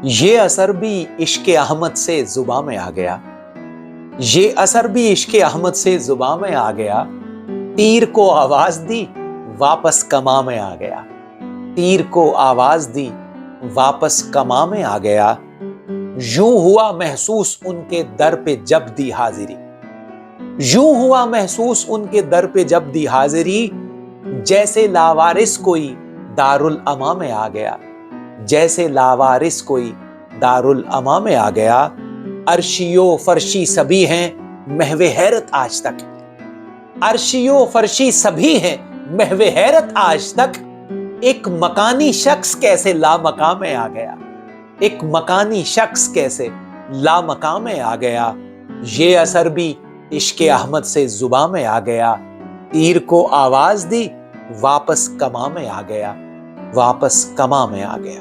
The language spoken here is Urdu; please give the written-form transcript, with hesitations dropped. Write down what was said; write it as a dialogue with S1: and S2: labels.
S1: یہ اثر بھی عشق احمد سے زباں میں آ گیا، یہ اثر بھی عشق احمد سے زباں میں آ گیا، تیر کو آواز دی واپس کماں میں آ گیا، تیر کو آواز دی واپس کماں میں آ گیا، یوں ہوا محسوس ان کے در پہ جب دی حاضری، یوں ہوا محسوس ان کے در پہ جب دی حاضری، جیسے لاوارث کوئی دارالاماں میں آ گیا، جیسے لاوارث کوئی دارالاماں میں آ گیا، عرشی و فرشی سبھی ہیں محو حیرت آج تک، عرشی و فرشی سبھی ہیں محو حیرت آج تک، ایک مکانی شخص کیسے لامقام میں آ گیا، ایک مکانی شخص کیسے لامقام میں آ گیا، یہ اثر بھی عشق احمد سے زباں میں آ گیا، تیر کو آواز دی واپس کماں میں آ گیا، واپس کماں میں آ گیا۔